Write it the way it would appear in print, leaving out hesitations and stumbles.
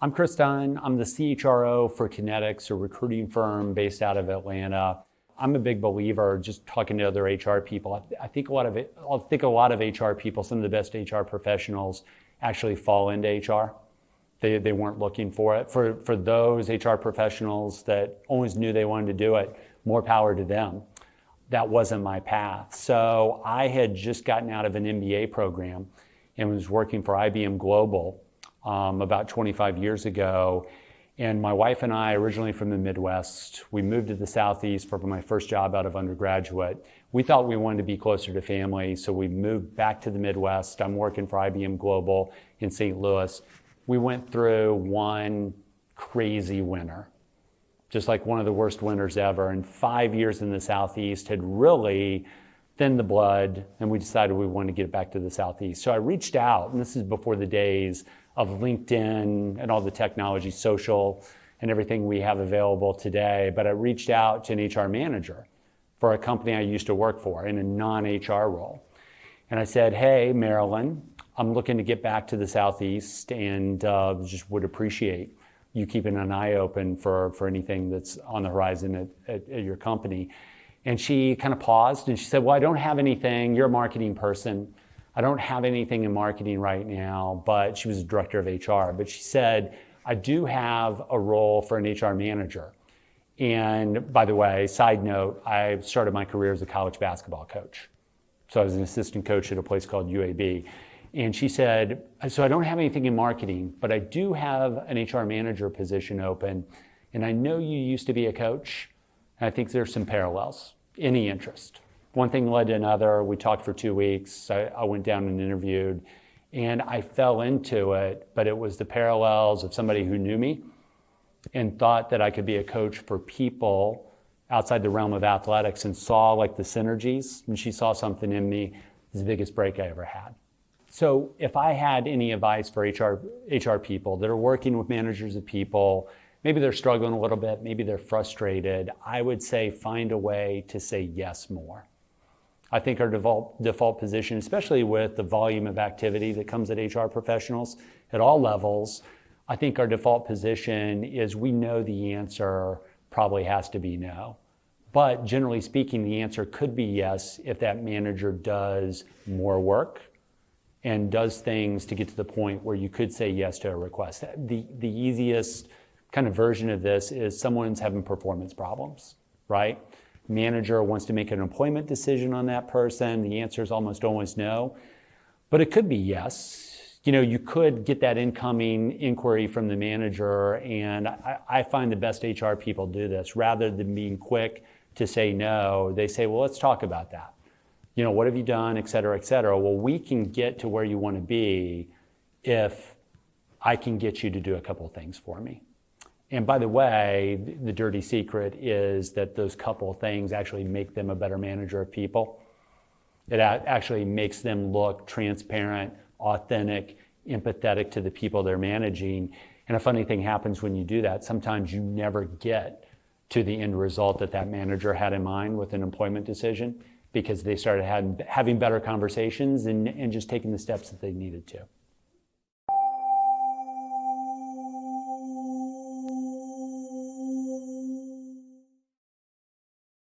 I'm Kris Dunn. I'm the CHRO for Kinetics, a recruiting firm based out of Atlanta. I'm a big believer, just talking to other HR people. I think a lot of HR people, some of the best HR professionals, actually fall into HR. They weren't looking for it. For those HR professionals that always knew they wanted to do it, more power to them. That wasn't my path. So I had just gotten out of an MBA program and was working for IBM Global about 25 years ago. And my wife and I, originally from the Midwest, we moved to the Southeast for my first job out of undergraduate. We thought we wanted to be closer to family, so we moved back to the Midwest. I'm working for IBM Global in St. Louis. We went through one crazy winter, just like one of the worst winters ever. And 5 years in the Southeast had really thinned the blood, and we decided we wanted to get back to the Southeast. So I reached out, and this is before the days of LinkedIn and all the technology, social, and everything we have available today. But I reached out to an HR manager for a company I used to work for in a non-HR role. And I said, hey, Marilyn, I'm looking to get back to the Southeast and just would appreciate you keeping an eye open for anything that's on the horizon at your company. And she kind of paused and she said, well, I don't have anything. You're a marketing person. I don't have anything in marketing right now, but she was a director of HR. But she said, I do have a role for an HR manager. And by the way, side note, I started my career as a college basketball coach. So I was an assistant coach at a place called UAB. And she said, so I don't have anything in marketing, but I do have an HR manager position open. And I know you used to be a coach. And I think there's some parallels. Any interest? One thing led to another. We talked for 2 weeks. I went down and interviewed, and I fell into it, but it was the parallels of somebody who knew me and thought that I could be a coach for people outside the realm of athletics and saw like the synergies, and she saw something in me. It was the biggest break I ever had. So if I had any advice for HR people that are working with managers of people, maybe they're struggling a little bit, maybe they're frustrated, I would say find a way to say yes more. I think our default position, especially with the volume of activity that comes at HR professionals at all levels, I think our default position is we know the answer probably has to be no. But generally speaking, the answer could be yes if that manager does more work and does things to get to the point where you could say yes to a request. The easiest kind of version of this is someone's having performance problems, right? Manager wants to make an employment decision on that person. The answer is almost always no, but it could be yes. You know, you could get that incoming inquiry from the manager, and I find the best HR people do this. Rather than being quick to say no, they say, well, let's talk about that. You know, what have you done, et cetera, et cetera. Well, we can get to where you want to be if I can get you to do a couple of things for me. And by the way, the dirty secret is that those couple of things actually make them a better manager of people. It actually makes them look transparent, authentic, empathetic to the people they're managing. And a funny thing happens when you do that. Sometimes you never get to the end result that manager had in mind with an employment decision because they started having better conversations and just taking the steps that they needed to.